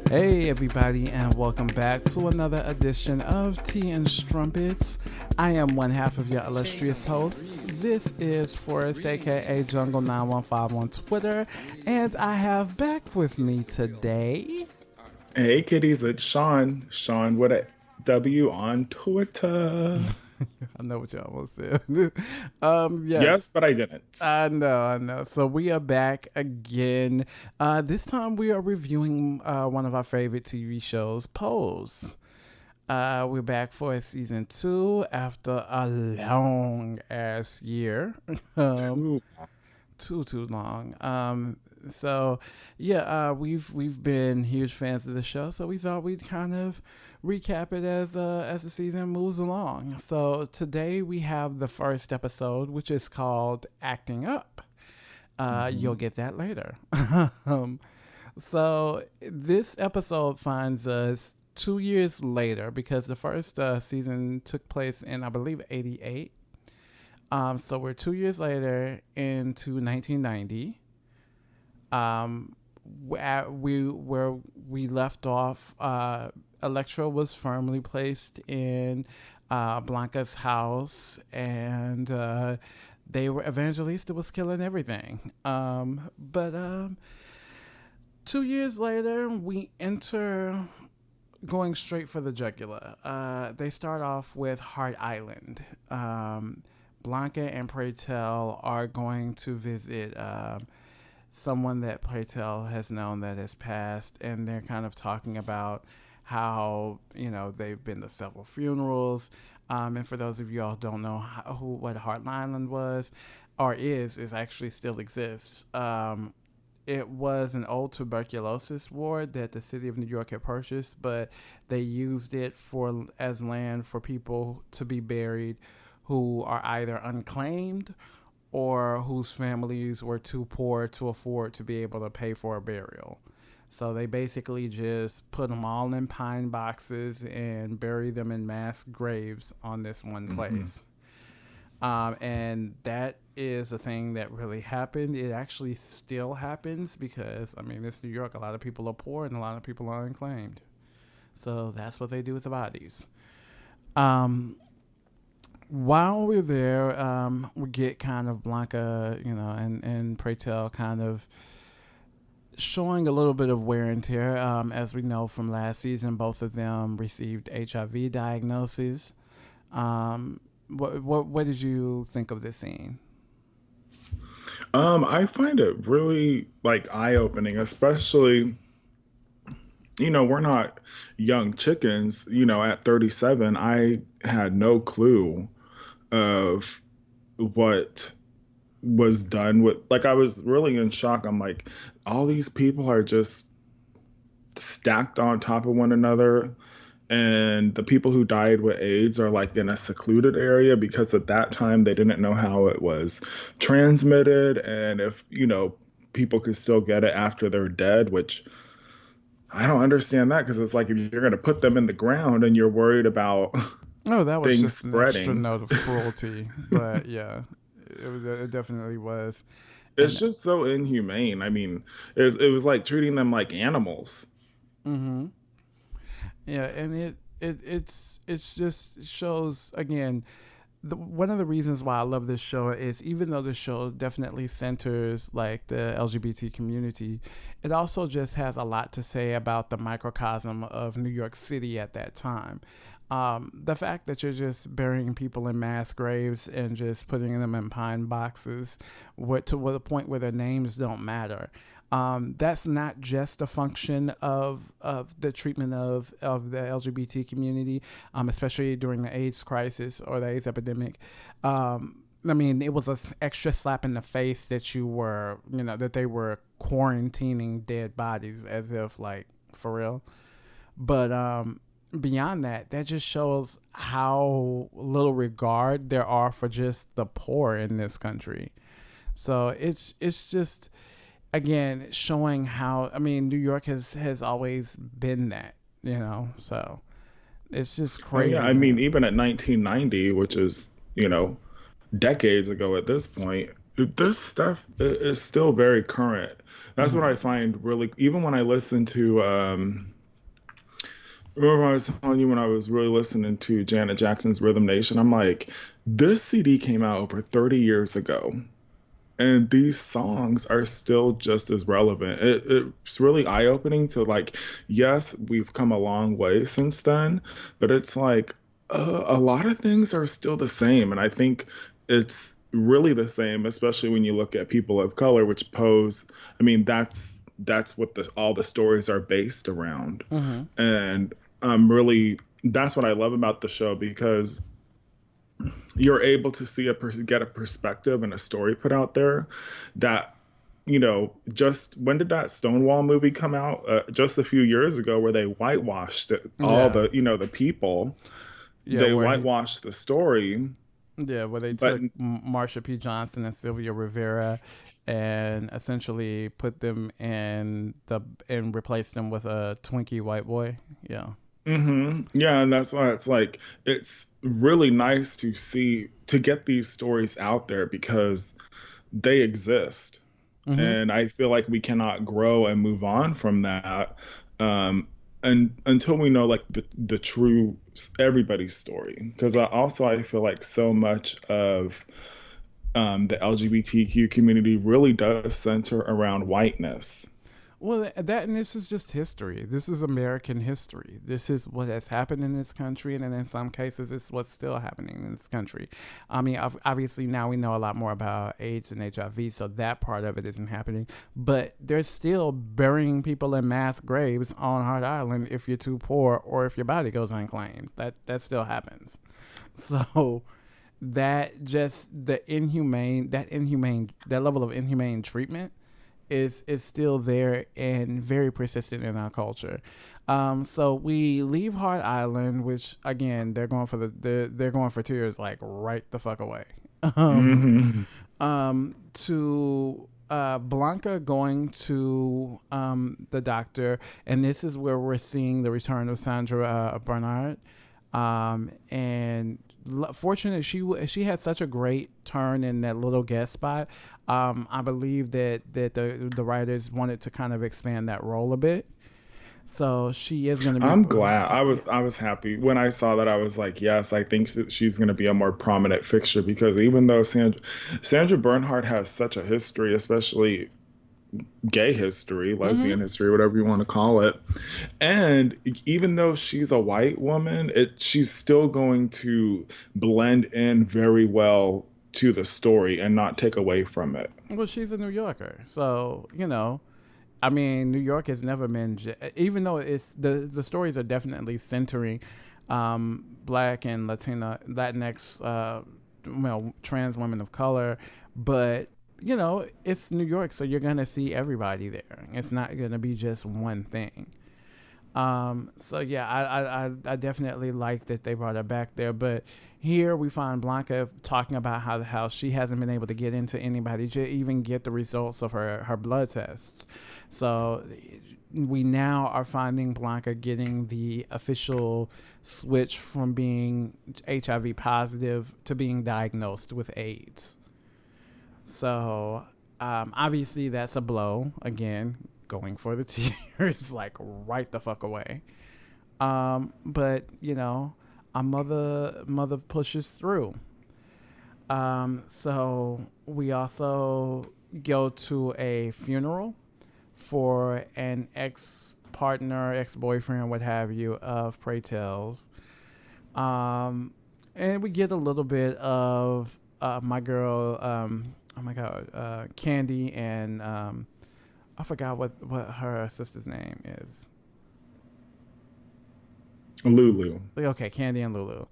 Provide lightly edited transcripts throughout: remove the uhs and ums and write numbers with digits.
Hey, everybody, and welcome back to another edition of Tea and Strumpets. I am one half of your illustrious hosts. This is Forrest, aka Jungle 915 on Twitter, and I have back with me today. Hey kitties, it's Sean. Sean with a W on Twitter. I know what you almost said. Yes, Yes, but I didn't. I know. So we are back again. This time we are reviewing one of our favorite TV shows, Pose. We're back for season two after a long ass year. um, Too too long. So yeah, we've been huge fans of the show, so we thought we'd kind of recap it as the season moves along. So today we have the first episode, which is called "Acting Up." You'll long. get that later. um, so this episode finds us 2 years later because the first season took place in, I believe, '88. So we're 2 years later into 1990. Um, where we left off, Electra was firmly placed in Blanca's house, and they were Evangelista was killing everything. But 2 years later, we enter going straight for the jugular. They start off with Heart Island. Blanca and Preytel are going to visit someone that Preytel has known that has passed, and they're kind of talking about how they've been to several funerals. And for those of you all who don't know what Heart Island was or is actually still exists. It was an old tuberculosis ward that the city of New York had purchased, but they used it for as land for people to be buried who are either unclaimed or whose families were too poor to afford to be able to pay for a burial. So they basically just put them all in pine boxes and bury them in mass graves on this one Hmm. place. And that is a thing that really happened. It actually still happens because, I mean, it's New York. A lot of people are poor and a lot of people are unclaimed. So that's what they do with the bodies. Um, while we're there, we get kind of Blanca, and Preytel kind of showing a little bit of wear and tear. As we know from last season, both of them received HIV diagnoses. What did you think of this scene? I find it really like eye-opening, especially, we're not young chickens. At 37, I had no clue of what was done with, like, I was really in shock. I'm like, all these people are just stacked on top of one another, and the people who died with AIDS are like in a secluded area because at that time they didn't know how it was transmitted, and if people could still get it after they're dead, which I don't understand that, because it's like if you're going to put them in the ground and you're worried about Oh, that was things just an extra spreading. note of cruelty, but yeah, it definitely was. It's And just so inhumane. I mean, it was like treating them like animals. mm-hmm. Yeah, and it's just shows again. One of the reasons why I love this show is even though the show definitely centers like the LGBT community, it also just has a lot to say about the microcosm of New York City at that time. The fact that you're just burying people in mass graves and just putting them in pine boxes, to the point where their names don't matter. That's not just a function of the treatment of the LGBT community, especially during the AIDS crisis or the AIDS epidemic. I mean, it was an extra slap in the face that that they were quarantining dead bodies as if, like, for real. But beyond that, that just shows how little regard there are for just the poor in this country. So it's just again showing how, I mean, New York has always been that, So it's just Oh yeah, crazy. I mean, even at 1990, which is decades ago at this point, this stuff is still very current. That's what I Mm-hmm. find really, even when I listen to Remember I was telling you when I was really listening to Janet Jackson's Rhythm Nation, I'm like, this CD came out over 30 years ago, and these songs are still just as relevant. It's really eye-opening to like, yes, we've come a long way since then, but it's like a lot of things are still the same, and I think it's really the same, especially when you look at people of color, which pose. I mean, that's what all the stories are based around, Mm-hmm. and I'm really that's what I love about the show because you're able to see get a perspective and a story put out there that just when did that Stonewall movie come out? Just a few years ago, where they whitewashed it, all Yeah. the the people, Yeah, they where he whitewashed the story, Yeah, where they but took Marsha P. Johnson and Sylvia Rivera and essentially put them in the and replaced them with a Twinkie white boy. Yeah. yeah, and that's why it's really nice to see to get these stories out there because they exist. Mm-hmm. And I feel like we cannot grow and move on from that um, and until we know like the true everybody's story. Because I feel like so much of the LGBTQ community really does center around whiteness. Well, that and this is just history. This is American history. This is what has happened in this country, and then in some cases, it's what's still happening in this country. I mean, obviously now we know a lot more about AIDS and HIV, so that part of it isn't happening. But they're still burying people in mass graves on Hart Island if you're too poor or if your body goes unclaimed. That still happens. So that just that level of inhumane treatment is still there and very persistent in our culture. So we leave Hart Island, which again they're going for tears like right the fuck away. Um, Hmm. to Blanca going to the doctor, and this is where we're seeing the return of Sandra Bernard. And fortunate she had such a great turn in that little guest spot. I believe that the writers wanted to kind of expand that role a bit. So she is going to be. I'm glad. I was happy when I saw that. I was like, yes, I think that she's going to be a more prominent fixture because even though Sandra Bernhard has such a history, especially gay history, Mm-hmm. lesbian history, whatever you want to call it. And even though she's a white woman, she's still going to blend in very well to the story and not take away from it. Well, she's a New Yorker, so I mean, New York has never been, even though it's the stories are definitely centering Black and Latinx, trans women of color, but it's New York, so you're gonna see everybody there. It's not gonna be just one thing. So yeah, I definitely like that they brought her back there. But here we find Blanca talking about how she hasn't been able to get into anybody to even get the results of her blood tests. So we now are finding Blanca getting the official switch from being HIV positive to being diagnosed with AIDS. So obviously that's a blow. Again, going for the tears, like right the fuck away. But our mother pushes through. So we also go to a funeral for an ex partner, ex boyfriend, what have you, of Prey Tales. And we get a little bit of my girl, oh my god, Candy and I forgot what her sister's name is. Lulu, Okay, Candy and Lulu.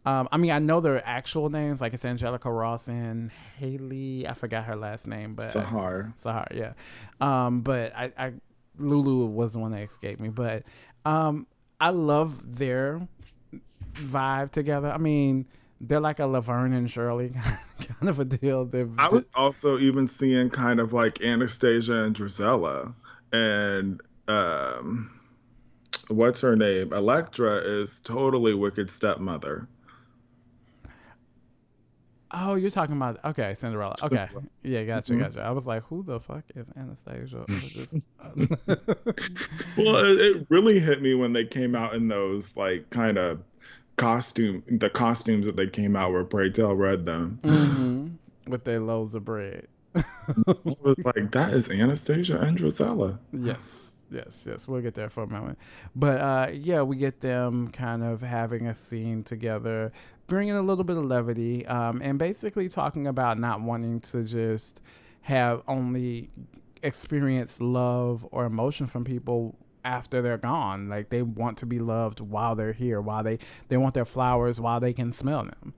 I mean, I know their actual names, like it's Angelica Ross and Haley. I forgot her last name, but Sahar. Sahar, yeah. But I Lulu was the one that escaped me. But I love their vibe together. I mean, they're like a Laverne and Shirley kind of a deal. I was also even seeing kind of like Anastasia and Drizella, and what's her name? Electra is totally Wicked stepmother. Oh, you're talking about okay, Cinderella. Okay, Cinderella. yeah, gotcha, Mhm. gotcha. I was like, who the fuck is Anastasia? I just, Well, it really hit me when they came out in those like kind of the costumes that they came out where Pray Tell read them. mm-hmm. With their loaves of bread. I was like, that is Anastasia and Drizella. Yes, yes, yes. We'll get there for a moment. But yeah, we get them kind of having a scene together, bringing a little bit of levity, and basically talking about not wanting to just have only experience love or emotion from people after they're gone. Like they want to be loved while they're here, while they want their flowers while they can smell them.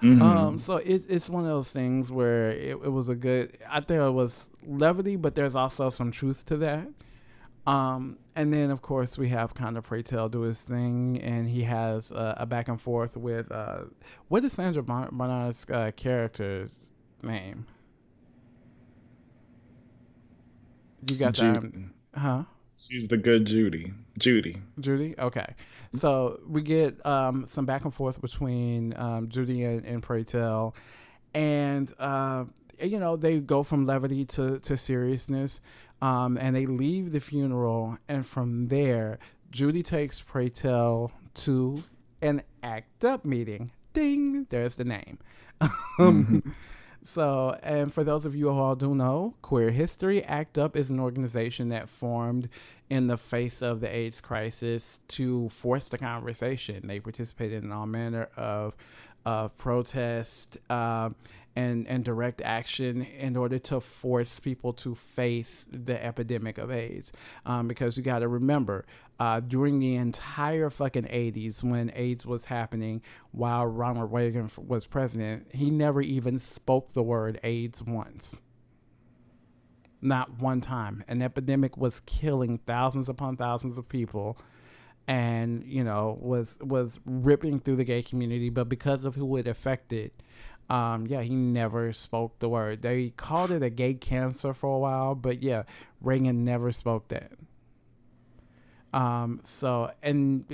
Hmm. So it's one of those things where it was a good. I think it was levity, but there's also some truth to that. And then of course we have kind of Pray Tell do his thing, and he has a back and forth with what is Sandra Bernard's character's name? You got that, Judy. huh? She's the good Judy. Judy. Judy. Okay, so we get some back and forth between Judy and Pray Tell, and you know they go from levity to seriousness, and they leave the funeral, and from there Judy takes Pray Tell to an ACT UP meeting. Ding, there's the name. Hmm. So, and for those of you who all do know, Queer History ACT UP is an organization that formed in the face of the AIDS crisis to force the conversation. They participated in all manner of protest and direct action in order to force people to face the epidemic of AIDS. Because you got to remember, during the entire fucking 80s, when AIDS was happening, while Ronald Reagan was president, he never even spoke the word AIDS once. Not one time. An epidemic was killing thousands upon thousands of people, and you know was ripping through the gay community, but because of who it affected, yeah, he never spoke the word. They called it a gay cancer for a while, but yeah, Reagan never spoke that. So, and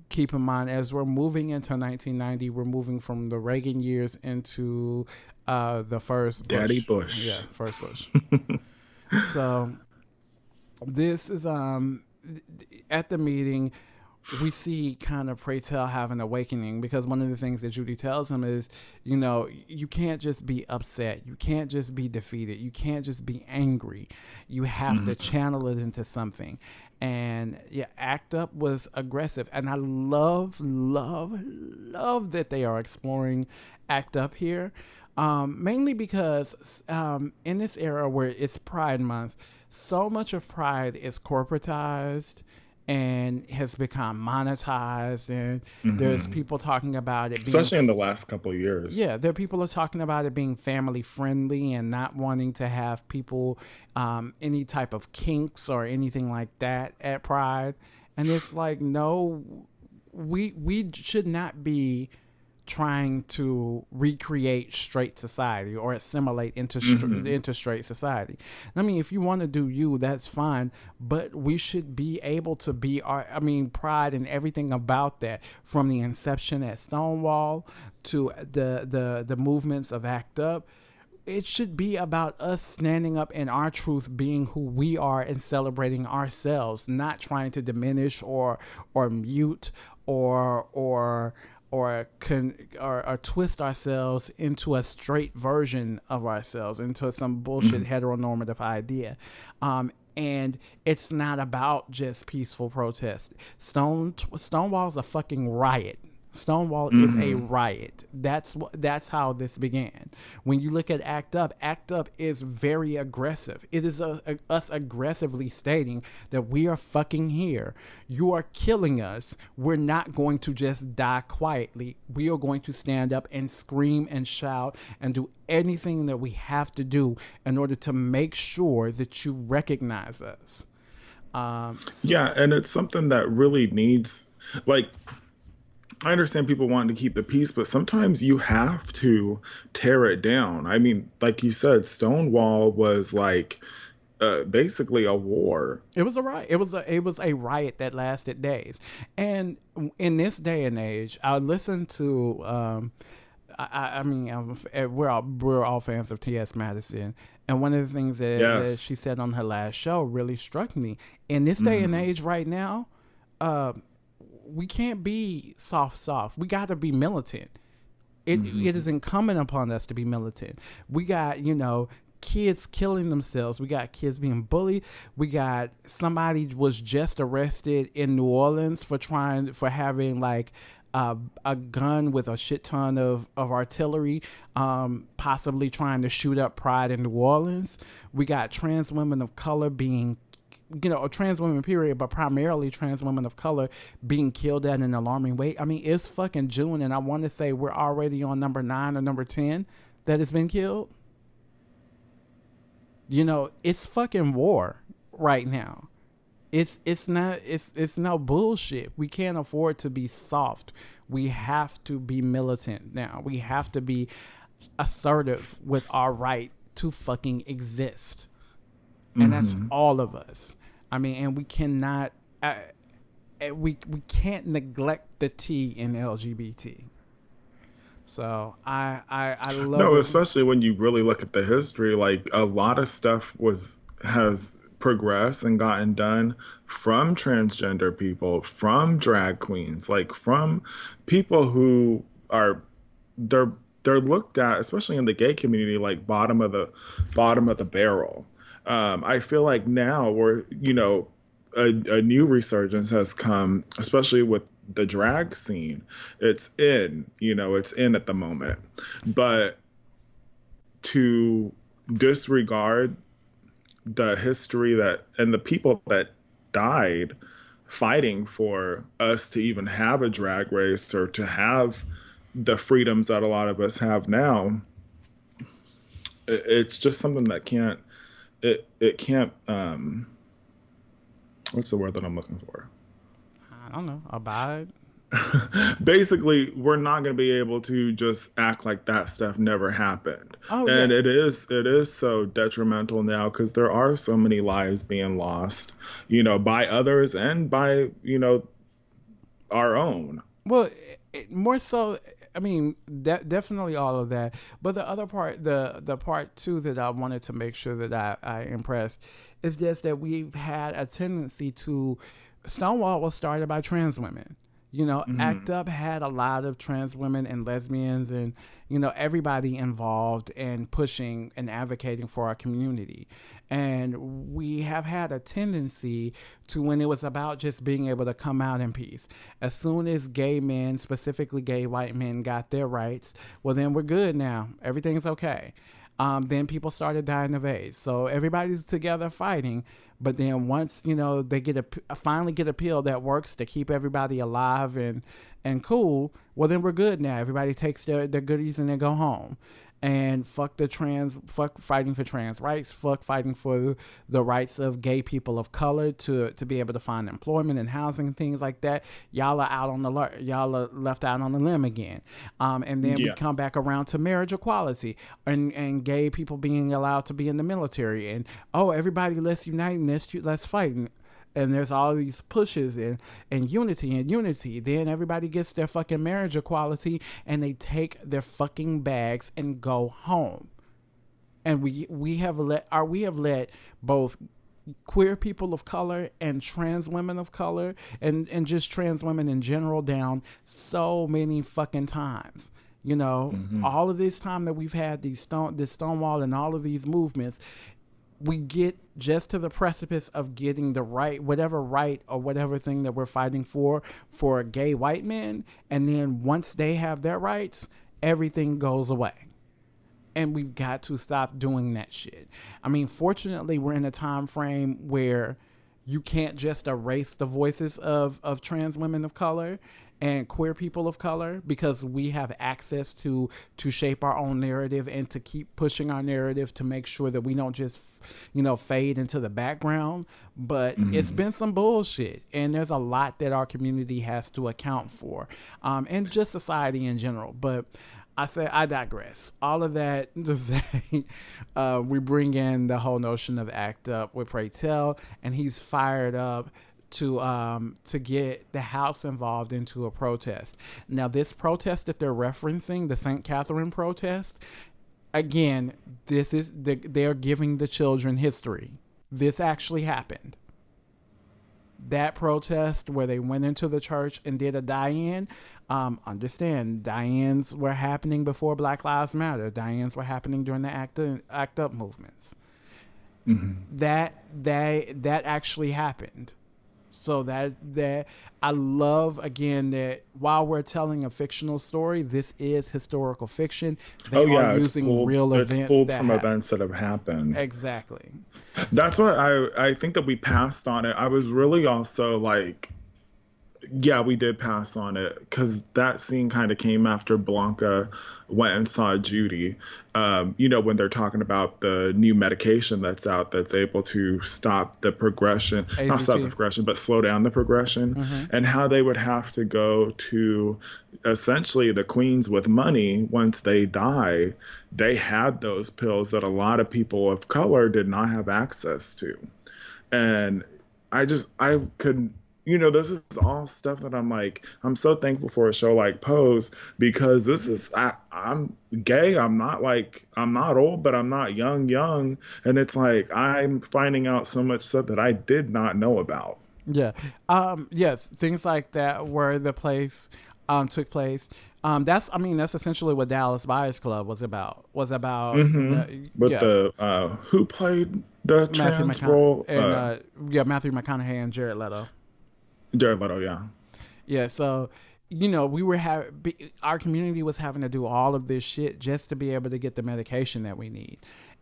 keep in mind, as we're moving into 1990, we're moving from the Reagan years into the first Daddy Bush. Yeah, Bush. first Bush. So this is at the meeting we see kind of Pray Tell have an awakening, because one of the things that Judy tells him is, you know, you can't just be upset, you can't just be defeated, you can't just be angry, you have to Hmm. channel it into something. And yeah, ACT UP was aggressive, and I love that they are exploring ACT UP here, mainly because in this era where it's Pride Month, so much of Pride is corporatized and has become monetized, and there's Hmm. people talking about it being Especially in the last couple of years. yeah, there are people are talking about it being family friendly and not wanting to have people any type of kinks or anything like that at Pride. And it's like, no, we should not be trying to recreate straight society or assimilate Hmm. into straight society. I mean, if you want to do you, that's fine, but we should be able to be our. I mean, Pride and everything about that, from the inception at Stonewall to the movements of ACT UP. It should be about us standing up in our truth, being who we are, and celebrating ourselves, not trying to diminish or mute or twist ourselves into a straight version of ourselves, into some bullshit Hmm. heteronormative idea. And it's not about just peaceful protest. Stonewall's a fucking riot. Stonewall is a Hmm. riot. That's how this began. When you look at ACT UP is very aggressive. It is us aggressively stating that we are fucking here. You are killing us. We're not going to just die quietly. We are going to stand up and scream and shout and do anything that we have to do in order to make sure that you recognize us. So, Yeah, and it's something that really needs, like, I understand people wanting to keep the peace, but sometimes you have to tear it down. I mean, like you said, Stonewall was like basically a war. it was a riot. It was a riot that lasted days. And in this day and age, I listened to I mean, we're all fans of T.S. Madison, and one of the things that she Yes. said on her last show really struck me. In this day and age, right now, uh, we can't be soft. We got to be militant. It is incumbent upon us to be militant. We got, kids killing themselves. We got kids being bullied. We got somebody was just arrested in New Orleans for having like a gun with a shit ton of artillery, possibly trying to shoot up Pride in New Orleans. We got trans women of color being, trans women period, but primarily trans women of color being killed at an alarming rate. I mean, it's fucking June, and I want to say we're already on number 9 or number 10 that has been killed. It's fucking war right now. It's no bullshit. We can't afford to be soft. We have to be militant now. We have to be assertive with our right to fucking exist. And that's all of us. I mean, and we cannot we can't neglect the T in LGBT. So I love No, especially when you really look at the history, like a lot of stuff has progressed and gotten done from transgender people, from drag queens, like from people who are they're they're looked at, especially in the gay community, like bottom of the barrel. I feel like now a new resurgence has come, especially with the drag scene. It's in at the moment. But to disregard the history and the people that died fighting for us to even have a drag race or to have the freedoms that a lot of us have now, it's just something that it can't what's the word that I'm looking for? I don't know, abide. Basically, we're not going to be able to just act like that stuff never happened. Oh And yeah. it is so detrimental now because there are so many lives being lost, by others and by, our own. Well, more so. I mean, definitely all of that. But the other part, the part too that I wanted to make sure that I impressed is just that we've had a tendency to. Stonewall was started by trans women. ACT UP had a lot of trans women and lesbians and, everybody involved in pushing and advocating for our community. And we have had a tendency to, when it was about just being able to come out in peace, as soon as gay men, specifically gay white men, got their rights, well, then we're good now. Everything's okay. Then people started dying of AIDS. So everybody's together fighting. But then once, they finally get a pill that works to keep everybody alive and cool, well, then we're good now. Everybody takes their goodies and they go home. And fuck fighting for trans rights, fuck fighting for the rights of gay people of color to be able to find employment and housing and things like that. Y'all are left out on the limb again. And then we Yeah. come back around to marriage equality and gay people being allowed to be in the military. And everybody, let's unite and let's fight. And there's all these pushes and unity. Then everybody gets their fucking marriage equality and they take their fucking bags and go home. And we have let both queer people of color and trans women of color and just trans women in general down so many fucking times. All of this time that we've had this Stonewall and all of these movements, we get just to the precipice of getting the right or whatever thing that we're fighting for gay white men. And then once they have their rights, everything goes away. And we've got to stop doing that shit. I mean, fortunately, we're in a time frame where you can't just erase the voices of trans women of color and queer people of color, because we have access to shape our own narrative and to keep pushing our narrative to make sure that we don't just fade into the background. But it's been some bullshit, and there's a lot that our community has to account for, and just society in general. But I digress. All of that to say, we bring in the whole notion of ACT UP with Pray Tell, and he's fired up to get the House involved into a protest. Now, this protest that they're referencing, the St. Catherine protest, again, they're giving the children history. This actually happened. That protest where they went into the church and did a die-in, understand, die-ins were happening before Black Lives Matter. Die-ins were happening during the ACT UP movements. Mm-hmm. That actually happened. So that I love, again, that while we're telling a fictional story, this is historical fiction. They are using real events. It's pulled from events that have happened. Exactly. That's why I think that we passed on it. I was really also like, yeah, we did pass on it because that scene kind of came after Blanca went and saw Judy. When they're talking about the new medication that's out that's able to stop the progression, AZT. Not stop the progression, but slow down the progression, and how they would have to go to essentially the queens with money once they die. They had those pills that a lot of people of color did not have access to. And I couldn't. This is all stuff that I'm so thankful for a show like Pose, because this is, I'm gay. I'm not old, but I'm not young. And it's like, I'm finding out so much stuff that I did not know about. Yeah. Yes. Things like that where the place, took place. That's essentially what Dallas Buyers Club was about. Mm-hmm. The who played the trans role? Matthew McConaughey and Jared Leto. Jared Leto, yeah. Yeah, so, our community was having to do all of this shit just to be able to get the medication that we need.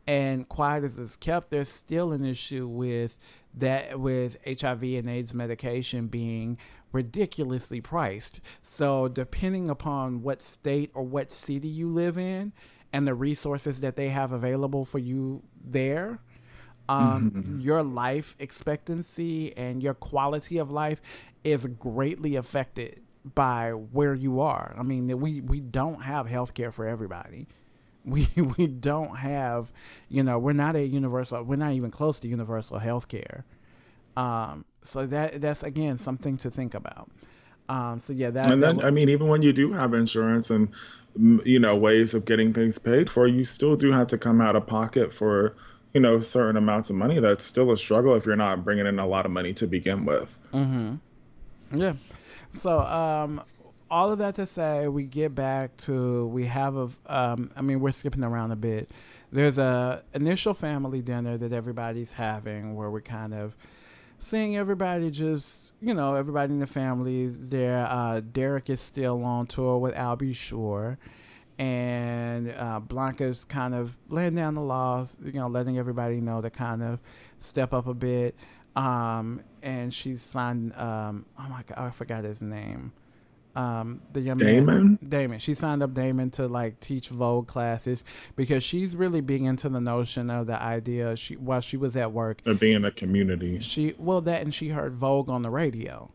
And quiet as it's kept, there's still an issue with HIV and AIDS medication being ridiculously priced. So depending upon what state or what city you live in and the resources that they have available for you there, your life expectancy and your quality of life is greatly affected by where you are. I mean, we don't have healthcare for everybody. We don't have, we're not even close to universal healthcare. So that's again something to think about. Even when you do have insurance and ways of getting things paid for, you still do have to come out of pocket for certain amounts of money. That's still a struggle if you're not bringing in a lot of money to begin with. Mm-hmm. Yeah. So, all of that to say, we get back to, we're skipping around a bit. There's a initial family dinner that everybody's having where we're kind of seeing everybody everybody in the families there. Derek is still on tour with Al B. Sure. And Blanca's kind of laying down the laws, letting everybody know to kind of step up a bit. And she's signed, oh my God, I forgot his name. The young Damon? Damon. She signed up Damon to teach Vogue classes because she's really big into the notion of the idea. While she was at work, of being in a community. She heard Vogue on the radio,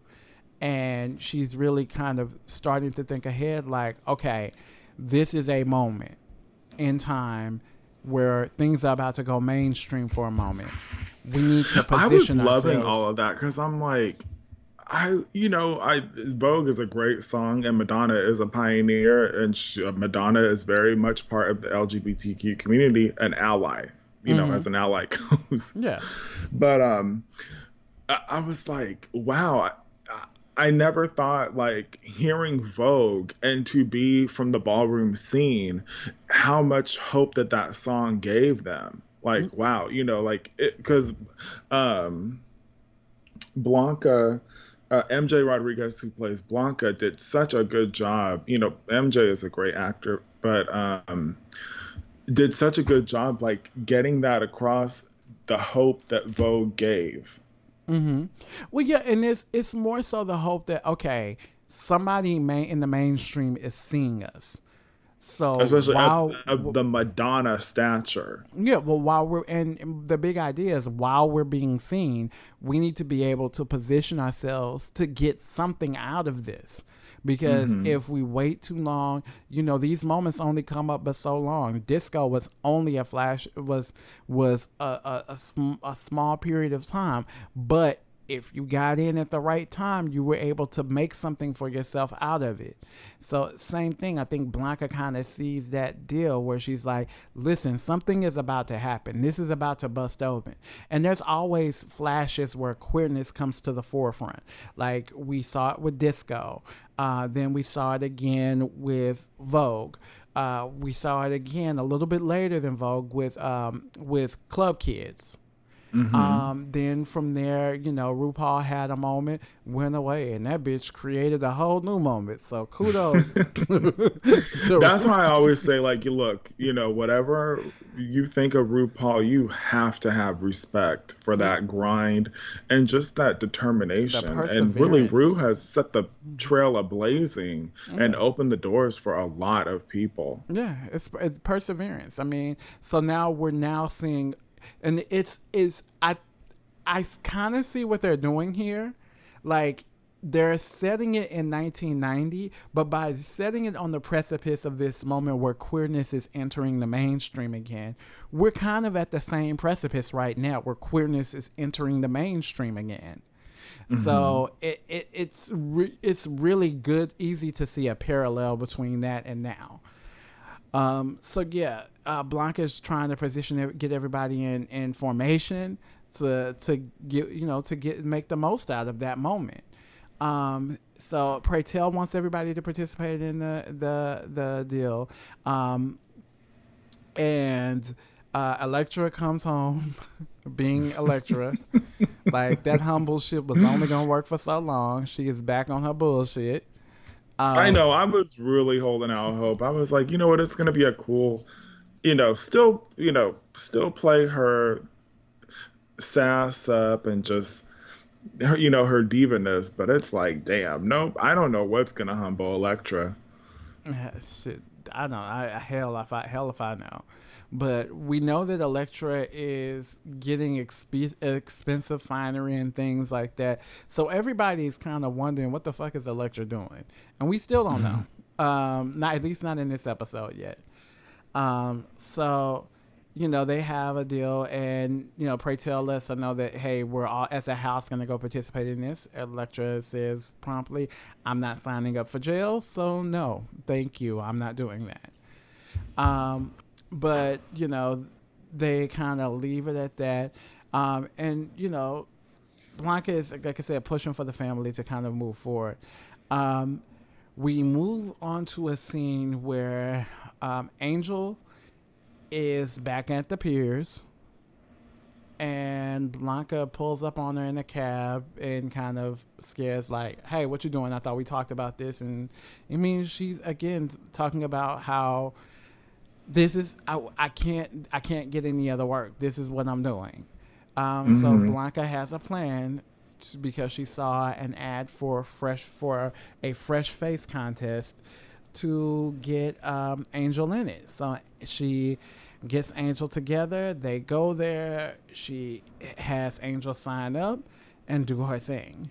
and she's really kind of starting to think ahead. Okay, this is a moment in time where things are about to go mainstream for a moment. We need to position ourselves. I was loving all of that because I'm like, Vogue is a great song and Madonna is a pioneer, and Madonna is very much part of the LGBTQ community, an ally, as an ally goes. Yeah. But I was like, wow, I never thought hearing Vogue and to be from the ballroom scene, how much hope that song gave them. Wow, because Blanca, MJ Rodriguez, who plays Blanca, did such a good job. MJ is a great actor, but did such a good job getting that across, the hope that Vogue gave. Mm-hmm. Well, yeah, and it's more so the hope that, okay, somebody in the mainstream is seeing us. So especially of the Madonna stature. Yeah, well, and the big idea is while we're being seen, we need to be able to position ourselves to get something out of this. Because if we wait too long, these moments only come up but so long. Disco was only a small period of time, but if you got in at the right time, you were able to make something for yourself out of it. So same thing. I think Blanca kind of sees that deal where she's like, listen, something is about to happen. This is about to bust open. And there's always flashes where queerness comes to the forefront. Like we saw it with disco. Then we saw it again with Vogue. We saw it again a little bit later than Vogue with Club Kids. Then from there, RuPaul had a moment, went away, and that bitch created a whole new moment. So kudos. That's why I always say, like, you look, whatever you think of RuPaul, you have to have respect for that grind and just that determination. And really, Ru has set the trail ablazing and opened the doors for a lot of people. Yeah, it's perseverance. I mean, so now we're seeing. And I kind of see what they're doing here. Like, they're setting it in 1990, but by setting it on the precipice of this moment where queerness is entering the mainstream again, we're kind of at the same precipice right now where queerness is entering the mainstream again. So it's really good, easy to see a parallel between that and now. Blanca's trying to get everybody in formation to make the most out of that moment. So Pray Tell wants everybody to participate in the deal. And Elektra comes home being Elektra. Like, that humble shit was only gonna work for so long. She is back on her bullshit. I know. I was really holding out hope. I was like, you know what? It's going to be a cool, still play her sass up and just, her divaness. But it's like, damn, nope. I don't know what's going to humble Elektra. Shit. I don't know. Hell if I know. But we know that Elektra is getting expensive finery and things like that. So everybody's kind of wondering, what the fuck is Elektra doing? And we still don't know. At least not in this episode yet. So, they have a deal, and, Pray Tell lets her know that, hey, we're all, as a house, going to go participate in this. Elektra says promptly, I'm not signing up for jail, so no, thank you. I'm not doing that. But, they kind of leave it at that. And, Blanca is, like I said, pushing for the family to kind of move forward. We move on to a scene where Angel is back at the piers, and Blanca pulls up on her in a cab and kind of scares, like, hey, what you doing? I thought we talked about this. And I mean, she's, again, talking about how this is, I can't get any other work. This is what I'm doing. So Blanca has a plan because she saw an ad for a fresh face contest to get Angel in it. So she gets Angel together. They go there. She has Angel sign up and do her thing.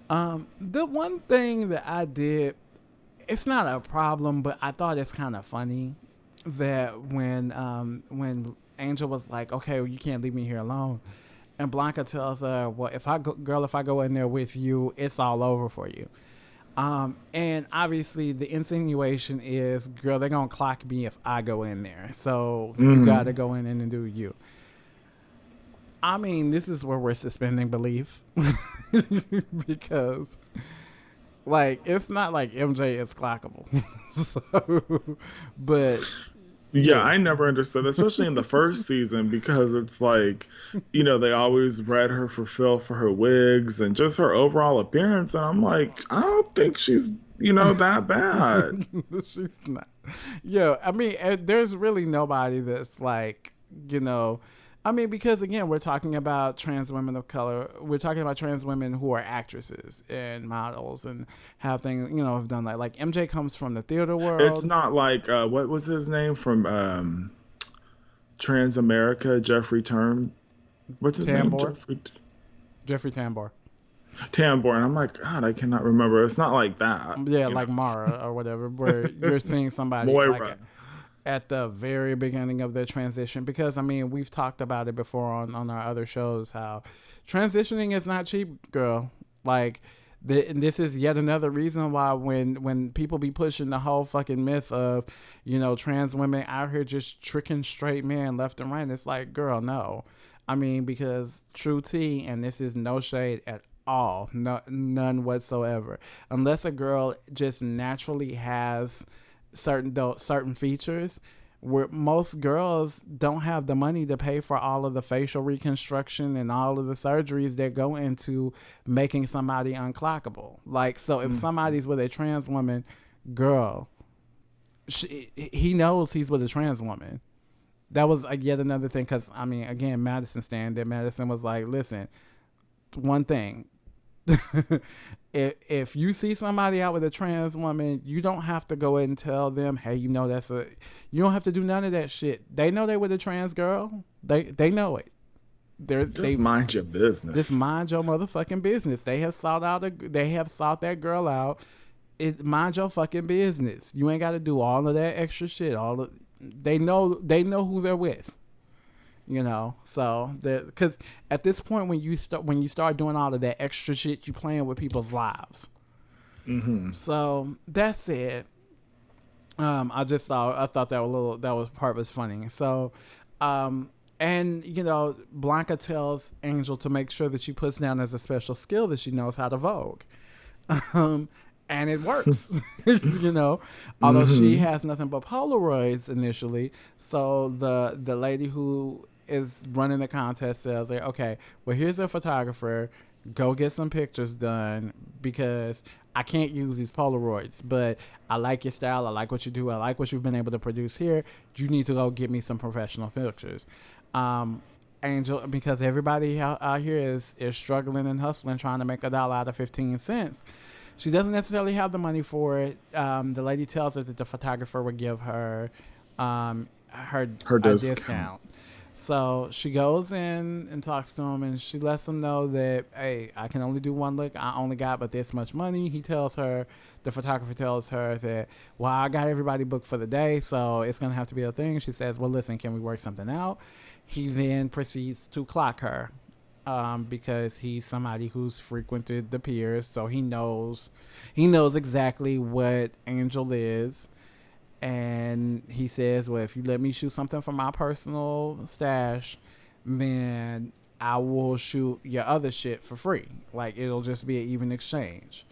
The one thing that I did, it's not a problem, but I thought it's kind of funny that when Angel was like, okay, well, you can't leave me here alone, and Blanca tells her, well, if I go in there with you, it's all over for you. And obviously the insinuation is, girl, they're gonna clock me if I go in there, so you gotta go in and do you. I mean, this is where we're suspending belief. Because, like, it's not like MJ is clockable. But yeah, I never understood, especially in the first season, because it's like, they always read her for Phil for her wigs and just her overall appearance. And I'm like, I don't think she's, that bad. She's not. Yeah, I mean, there's really nobody that's like, I mean, because again, we're talking about trans women of color. We're talking about trans women who are actresses and models and have things, have done like MJ comes from the theater world. It's not like, what was his name from Trans America, Jeffrey Turn. What's his name? Jeffrey Tambor. Tambor. And I'm like, God, I cannot remember. It's not like that. Yeah, like Mara or whatever, where you're seeing somebody Moira. like at the very beginning of their transition, because I mean we've talked about it before on our other shows how transitioning is not cheap, girl. Like this is yet another reason why when people be pushing the whole fucking myth of, you know, trans women out here just tricking straight men left and right, it's like, girl, no. I mean, because true tea, and this is no shade at all, no, none whatsoever, unless a girl just naturally has certain features, where most girls don't have the money to pay for all of the facial reconstruction and all of the surgeries that go into making somebody unclockable. Like, so if somebody's with a trans woman, girl, he knows he's with a trans woman. That was yet another thing, because I mean, again, Madison stand there. Madison was like, listen, one thing, if you see somebody out with a trans woman, you don't have to go and tell them, hey, you know, you don't have to do none of that shit. They know they with a trans girl. They know it. They mind your business. Just mind your motherfucking business. They have sought that girl out. Mind your fucking business. You ain't got to do all of that extra shit. They know who they're with. You know, so because at this point, when you start doing all of that extra shit, you playing with people's lives. Mm-hmm. So that said, I thought that part was funny. So, and you know, Blanca tells Angel to make sure that she puts down as a special skill that she knows how to Vogue. And it works, you know, although she has nothing but Polaroids initially. So the lady who is running the contest says, like, okay, well, here's a photographer, go get some pictures done, because I can't use these Polaroids, but I like your style, I like what you do, I like what you've been able to produce here. You need to go get me some professional pictures. Angel, because everybody out here is struggling and hustling, trying to make $1 out of 15 cents. She doesn't necessarily have the money for it. The lady tells her that the photographer would give her her discount. So she goes in and talks to him, and she lets him know that, hey, I can only do one look. I only got but this much money. The photographer tells her that, well, I got everybody booked for the day, so it's going to have to be a thing. She says, well, listen, can we work something out? He then proceeds to clock her. Because he's somebody who's frequented the piers, so he knows exactly what Angel is. And he says, well, if you let me shoot something from my personal stash, then I will shoot your other shit for free. Like, it'll just be an even exchange.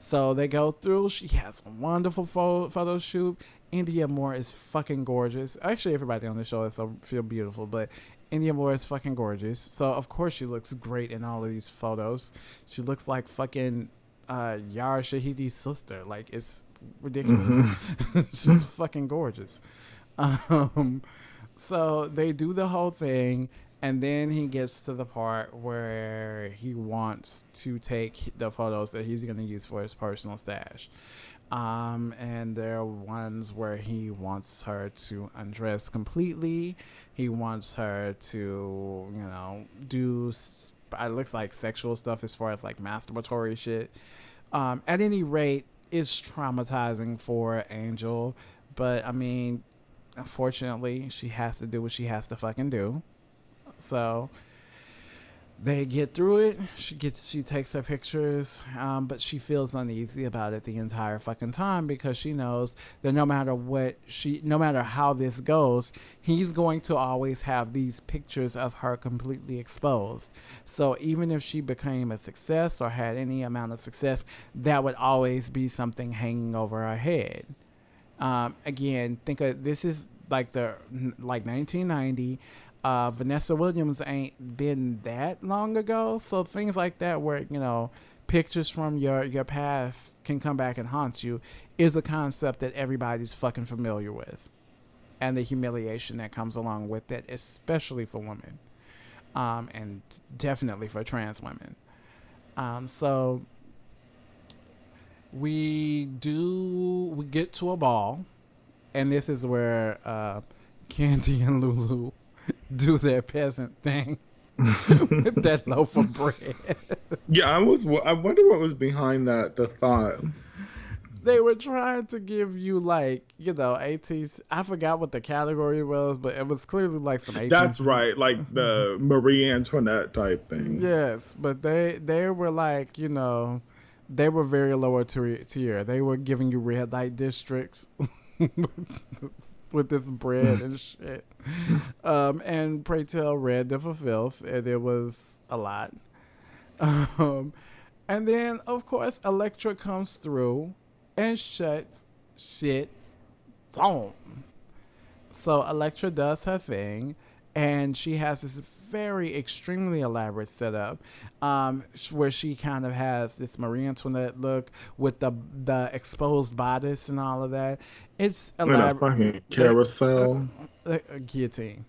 So they go through. She has a wonderful photo shoot. India Moore is fucking gorgeous. Actually, everybody on the show is feel beautiful, but India Moore is fucking gorgeous. So, of course, she looks great in all of these photos. She looks like fucking Yara Shahidi's sister. Like, it's ridiculous. She's fucking gorgeous. So they do the whole thing, and then he gets to the part where he wants to take the photos that he's going to use for his personal stash. And there are ones where he wants her to undress completely. He wants her to, you know, do, it looks like sexual stuff as far as like masturbatory shit. At any rate, it's traumatizing for Angel, but I mean, unfortunately, she has to do what she has to fucking do. So they get through it. She takes her pictures, but she feels uneasy about it the entire fucking time, because she knows that no matter how this goes, he's going to always have these pictures of her completely exposed. So even if she became a success or had any amount of success, that would always be something hanging over her head. Again, think of this is like 1990. Vanessa Williams ain't been that long ago, so things like that where, you know, pictures from your past can come back and haunt you is a concept that everybody's fucking familiar with, and the humiliation that comes along with it, especially for women, and definitely for trans women. So we get to a ball, and this is where Candy and Lulu do their peasant thing with that loaf of bread. Yeah, I wonder what was behind that, the thought. they were trying to give you like, 18s. I forgot what the category was, but it was clearly like some 18s. That's right, like the Marie Antoinette type thing. Yes, but they were like, they were very lower tier. They were giving you red light districts with this bread and shit. And Pray Tell read the for filth, and it was a lot. Um, and then of course Elektra comes through and shuts shit down. So Elektra does her thing, and she has this very extremely elaborate setup, where she kind of has this Marie Antoinette look with the exposed bodice and all of that. It's And a elaborate. fucking They, carousel. a guillotine.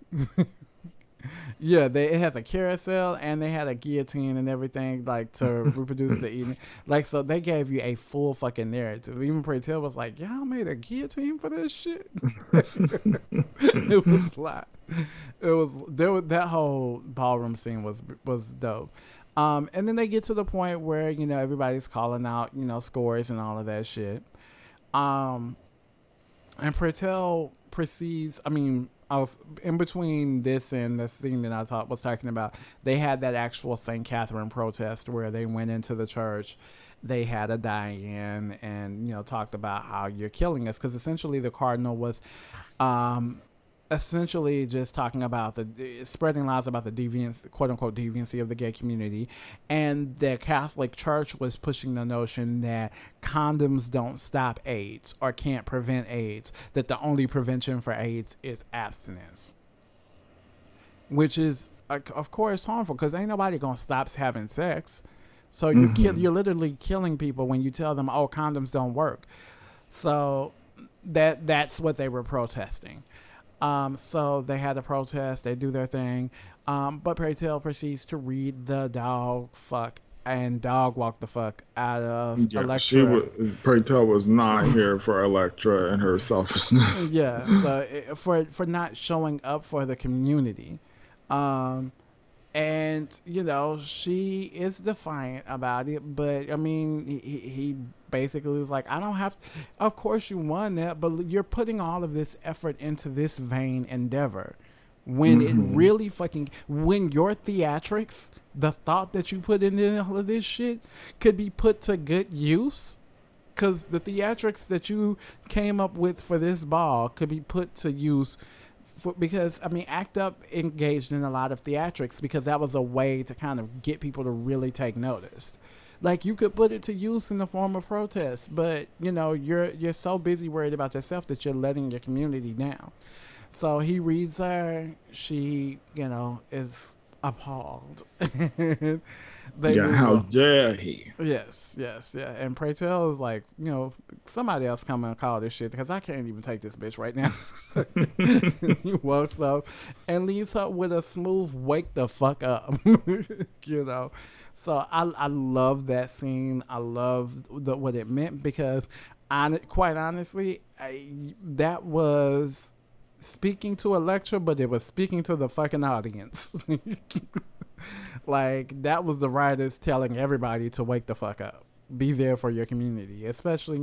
Yeah, it has a carousel and they had a guillotine and everything like to reproduce the evening. Like so, they gave you a full fucking narrative. Even Pray Tell was like, "Y'all made a guillotine for this shit." It was a lot. It was that whole ballroom scene was dope. And then they get to the point where everybody's calling out scores and all of that shit. Um, and Pray Tell proceeds. I mean, I was in between this and the scene that was talking about. They had that actual St. Catherine protest where they went into the church. They had a die-in and talked about how you're killing us, because essentially the cardinal was essentially just talking about the spreading lies about the deviance, quote unquote deviancy of the gay community, and the Catholic Church was pushing the notion that condoms don't stop AIDS or can't prevent AIDS, that the only prevention for AIDS is abstinence, which is of course harmful because ain't nobody gonna stop having sex. So you're literally killing people when you tell them, oh, condoms don't work. So that's what they were protesting. So they had a protest, they do their thing. But Pray Tell proceeds to read the dog fuck and dog walk the fuck out of Elektra. Pray Tell was not here for Elektra and her selfishness. Yeah, so for not showing up for the community. And she is defiant about it, but I mean he basically was like, I don't have to. Of course you won that, but you're putting all of this effort into this vain endeavor when it really when your theatrics, the thought that you put into all of this shit, could be put to good use. Because the theatrics that you came up with for this ball could be put to use because I mean, ACT UP engaged in a lot of theatrics because that was a way to kind of get people to really take notice. Like you could put it to use in the form of protest, but you're so busy worried about yourself that you're letting your community down. So he reads her. She is appalled. How dare he? Yes, yeah. And Pray Tell is like, somebody else come and call this shit because I can't even take this bitch right now. He walks up and leaves her with a smooth wake the fuck up. So I love that scene. I love what it meant because quite honestly, that was speaking to Elektra, but it was speaking to the fucking audience. Like that was the writers telling everybody to wake the fuck up, be there for your community, especially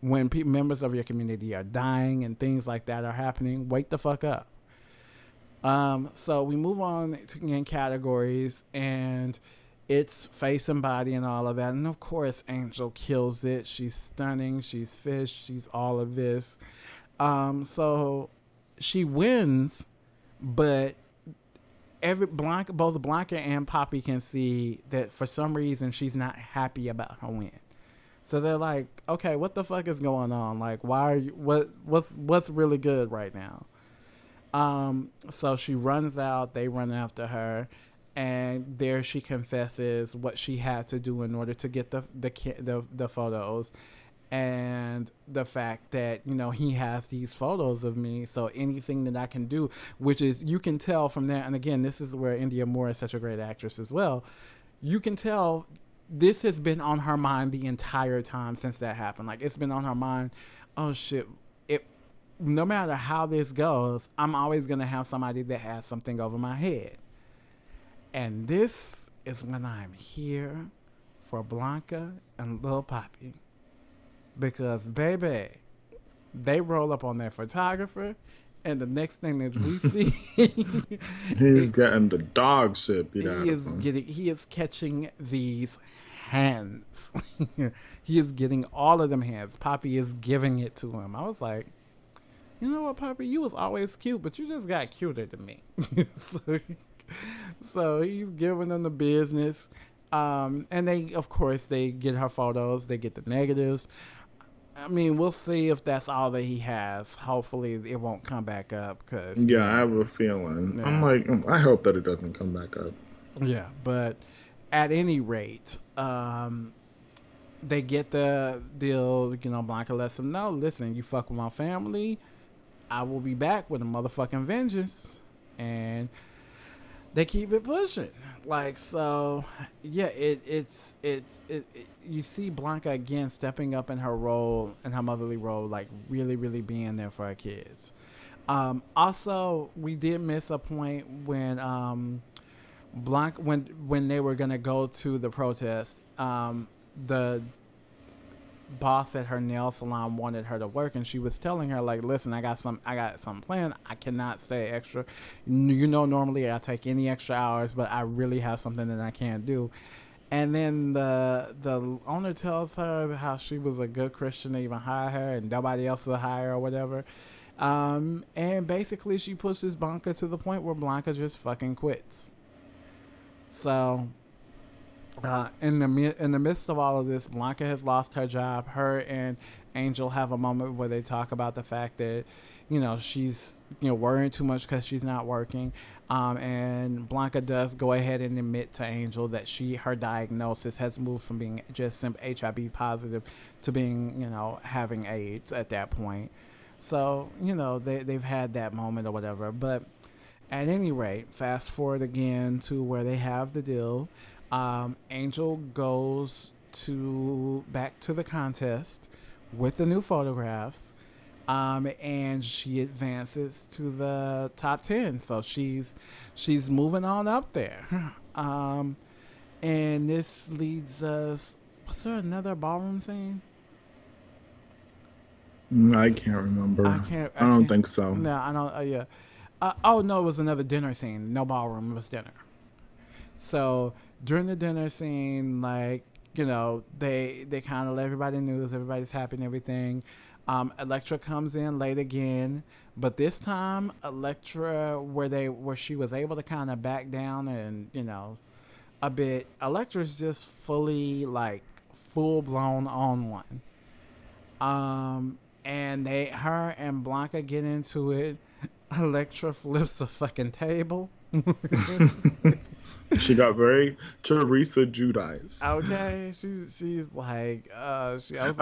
when members of your community are dying and things like that are happening. Wake the fuck up. So we move on to in categories, and it's face and body and all of that, and of course Angel kills it. She's stunning, she's fish, she's all of this. So she wins, but both Blanca and Poppy can see that for some reason she's not happy about her win. So they're like, okay, what the fuck is going on? Like, why are you, what's really good right now? So she runs out, they run after her, and there she confesses what she had to do in order to get the photos. And the fact that he has these photos of me, so anything that I can do, which is, you can tell from that, and again, this is where India Moore is such a great actress as well, you can tell this has been on her mind the entire time since that happened. Like, it's been on her mind, oh shit, no matter how this goes, I'm always gonna have somebody that has something over my head, and this is when I'm here for Blanca and Lil Poppy. because baby, they roll up on that photographer, and the next thing that we see, He's getting the dog shit beat out of him. he is catching these hands. He is getting all of them hands. Poppy is giving it to him. I was like, you know what, Poppy, you was always cute, but you just got cuter than me. so, so he's giving them the business. And they, of course, they get her photos, they get the negatives. I mean, we'll see if that's all that he has. Hopefully, it won't come back up. Cause, Yeah, I have a feeling. yeah. I'm like, I hope that it doesn't come back up. Yeah, but at any rate, they get the deal. You know, Blanca lets them know, listen, you fuck with my family, I will be back with a motherfucking vengeance. And they keep it pushing. Like, so, yeah, it's you see Blanca again stepping up in her role, in her motherly role, like really, really being there for her kids. Also, we did miss a point when Blanca, when they were gonna go to the protest, the boss at her nail salon wanted her to work, and she was telling her, like, listen, I got something planned, I cannot stay extra, you know, normally I take any extra hours, but I really have something that I can't do. And then the owner tells her how she was a good Christian to even hire her, and nobody else will hire her or whatever. And basically she pushes Blanca to the point where Blanca just fucking quits. So in the midst of all of this, Blanca has lost her job. Her and Angel have a moment where they talk about the fact that, you know, she's, you know, worrying too much because she's not working. And Blanca does go ahead and admit to Angel that her diagnosis has moved from being just HIV positive to being, you know, having AIDS at that point. So, you know, they've had that moment or whatever. But at any rate, fast forward again to where they have the deal. Angel goes back to the contest with the new photographs, and she advances to the top 10. So she's moving on up there. And this leads us. Was there another ballroom scene? I can't remember. I don't think so. No, I don't. Yeah. Oh no, it was another dinner scene. No ballroom, it was dinner. So during the dinner scene, like, you know, they kind of let everybody know, everybody's happy and everything. Elektra comes in late again, but this time Elektra, where she was able to kind of back down and, you know, a bit. Elektra's just fully, like, full blown on one. And her and Blanca get into it. Elektra flips a fucking table. She got very Teresa Giudice. Okay, she's like, I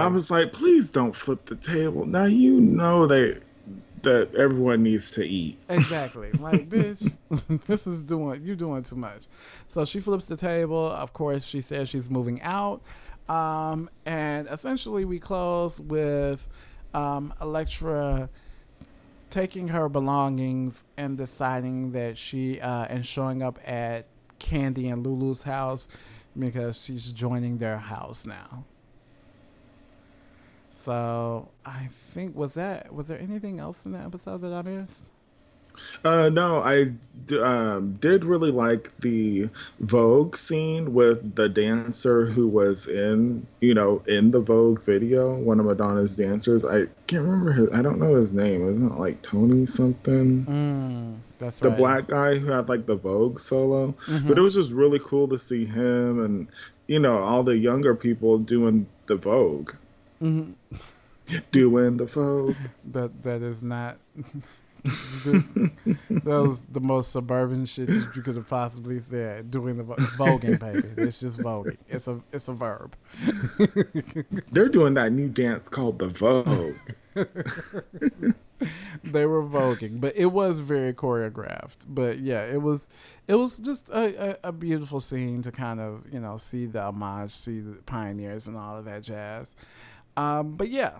was like, please don't flip the table. Now you know that everyone needs to eat. Exactly. Like, bitch, you're doing too much. So she flips the table. Of course, she says she's moving out. And essentially we close with Elektra taking her belongings and deciding that and showing up at Candy and Lulu's house because she's joining their house now. So I think was there anything else in the episode that I missed? No, I did really like the Vogue scene with the dancer who was in the Vogue video, one of Madonna's dancers. I can't remember I don't know his name. Isn't it like Tony something? That's the right. black guy who had like the Vogue solo. Mm-hmm. But it was just really cool to see him and, you know, all the younger people doing the Vogue. Mm-hmm. Doing the Vogue. That is not... that was the most suburban shit that you could have possibly said. Doing the voguing, baby. It's just voguing. It's a verb. They're doing that new dance called the Vogue. They were voguing, but it was very choreographed. But yeah, it was just a beautiful scene to kind of, you know, see the homage, see the pioneers and all of that jazz. But yeah,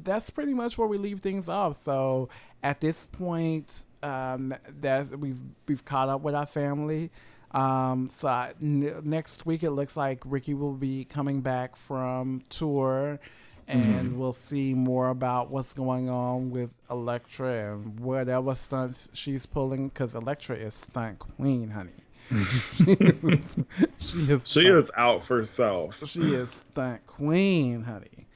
that's pretty much where we leave things off. So at this point, we've caught up with our family. Next week it looks like Ricky will be coming back from tour, and we'll see more about what's going on with Elektra and whatever stunts she's pulling, because Elektra is stunt queen, honey. she is She stunt is out for self. she is stunt queen, honey.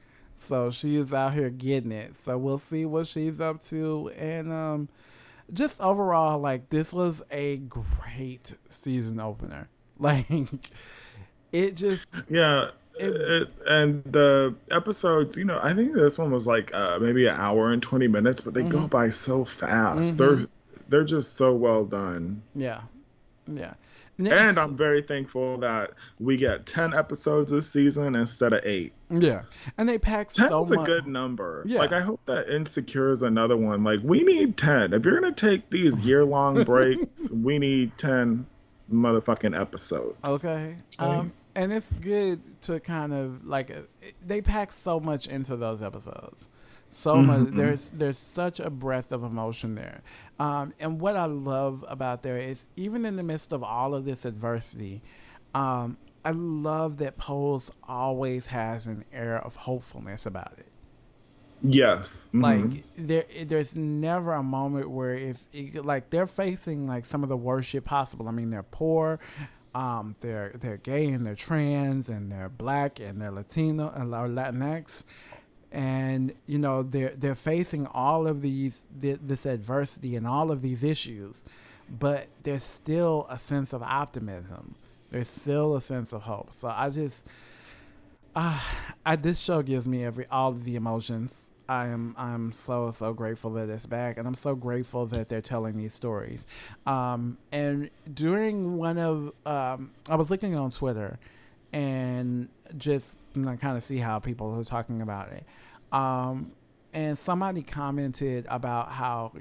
So she is out here getting it. So we'll see what she's up to. And just overall, like, this was a great season opener. Like, it just Yeah, it and the episodes, I think this one was like maybe an hour and 20 minutes, but they go mhm, by so fast. mhm. They're just so well done. Yeah. Yeah. And Next, I'm very thankful that we get 10 episodes this season instead of 8. yeah. And they packed 10 so is a much. good number. Like, Yeah. I hope that Insecure is another one. Like, we need 10. If you're going to take these year-long breaks, we need 10 motherfucking episodes. Okay. Okay? And it's good to kind of like they pack so much into those episodes. So much. Hmm. There's such a breadth of emotion there. And what I love about there is even in the midst of all of this adversity, I love that Pose always has an air of hopefulness about it. Yes. Hmm. Like there's never a moment where like they're facing like some of the worst shit possible. I mean, they're poor, they're gay and they're trans and they're black and they're Latino and or Latinx, and they're facing all of this adversity and all of these issues, but there's still a sense of optimism. There's still a sense of hope. So this show gives me all of the emotions. I'm so grateful that it's back, and I'm so grateful that they're telling these stories. And during I was looking on Twitter, and just kind of see how people were talking about it. And somebody commented about how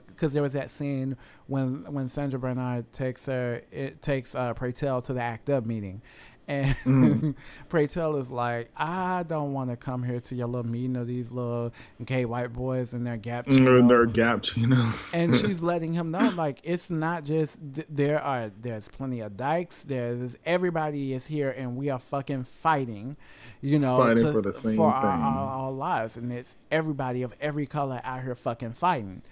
because there was that scene when Sandra Bernard takes Pray Tell to the ACT UP meeting, Hmm. and Pray Tell is like, I don't want to come here to your little meeting of these little gay white boys and their Gap Their chinos. Gap chinos. And she's letting him know, like, it's not just there's plenty of dykes. There's everybody is here, and we are fucking fighting, Fighting for the same for thing. our lives, and it's everybody of every color out here fucking fighting.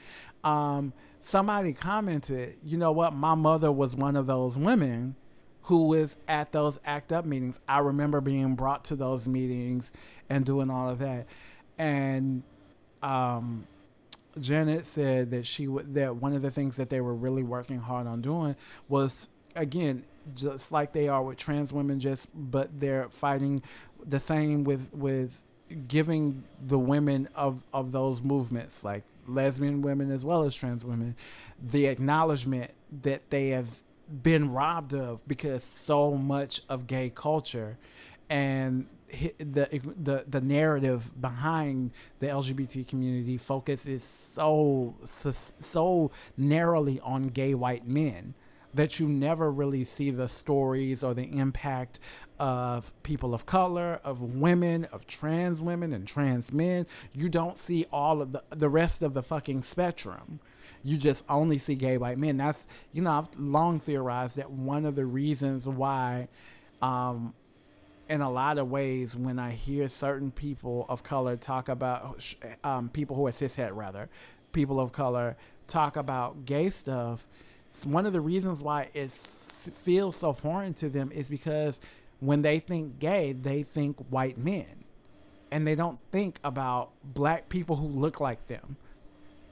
Somebody commented, you know what? My mother was one of those women who was at those ACT UP meetings. I remember being brought to those meetings and doing all of that, and Janet said that that one of the things that they were really working hard on doing was, again, just like they are with trans women, but they're fighting the same with giving the women of those movements, like lesbian women as well as trans women, the acknowledgement that they have been robbed of, because so much of gay culture and the narrative behind the LGBT community focuses so narrowly on gay white men that you never really see the stories or the impact of people of color, of women, of trans women and trans men. You don't see all of the rest of the fucking spectrum. You just only see gay white men. That's, I've long theorized that one of the reasons why, in a lot of ways, when I hear certain people of color talk about, people who are cishet rather, people of color talk about gay stuff, one of the reasons why it feels so foreign to them is because when they think gay, they think white men. And they don't think about black people who look like them.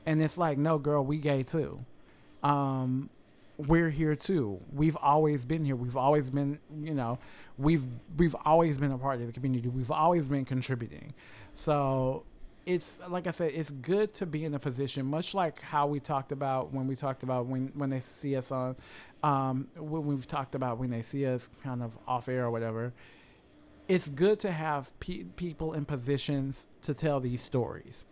And it's like, no, girl, we gay too. We're here too. We've always been here. We've always been, we've always been a part of the community. We've always been contributing. So it's like I said, it's good to be in a position, much like how we talked about when they see us on, when we've talked about when they see us kind of off air or whatever. It's good to have people in positions to tell these stories,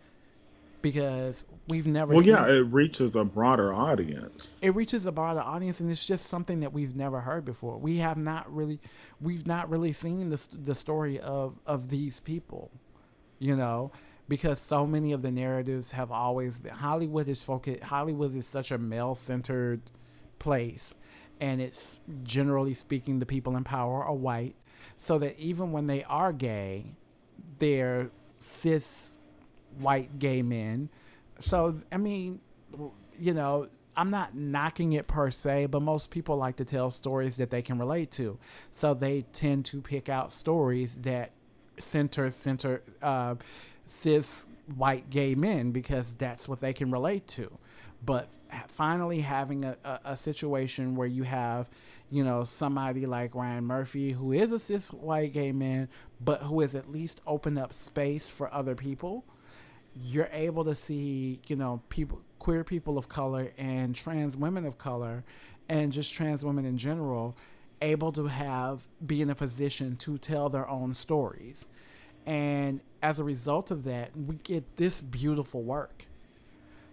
because we've never Well, seen yeah, it reaches a broader audience. it reaches a broader audience, and it's just something that we've never heard before. We've not really seen the story of these people, because so many of the narratives have always been Hollywood is focused. Hollywood is such a male centered place, and it's generally speaking the people in power are white, so that even when they are gay, they're cis white gay men. So, I mean, you know, I'm not knocking it per se, but most people like to tell stories that they can relate to. So they tend to pick out stories that center cis white gay men because that's what they can relate to. But finally having a situation where you have, you know, somebody like Ryan Murphy who is a cis white gay man, but who has at least opened up space for other people, you're able to see, you know, people, queer people of color and trans women of color and just trans women in general able to be in a position to tell their own stories. And as a result of that, we get this beautiful work.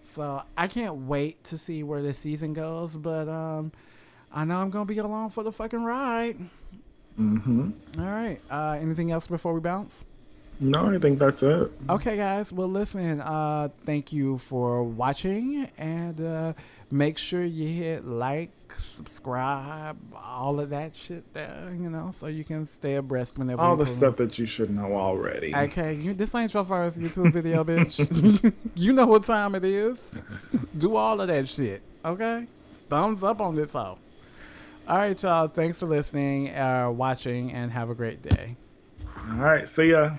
So I can't wait to see where this season goes, but I know I'm gonna be along for the fucking ride. Mm-hmm. All right. Anything else before we bounce? No, I think that's it. Okay, guys. Well, listen. Thank you for watching, and make sure you hit like, subscribe, all of that shit there. You know, so you can stay abreast whenever. All we the post. stuff that you should know already. Okay, this ain't your first YouTube video, bitch. You know what time it is. Do all of that shit. Okay, thumbs up on this hoe. All right, y'all. Thanks for listening, watching, and have a great day. All right, see ya.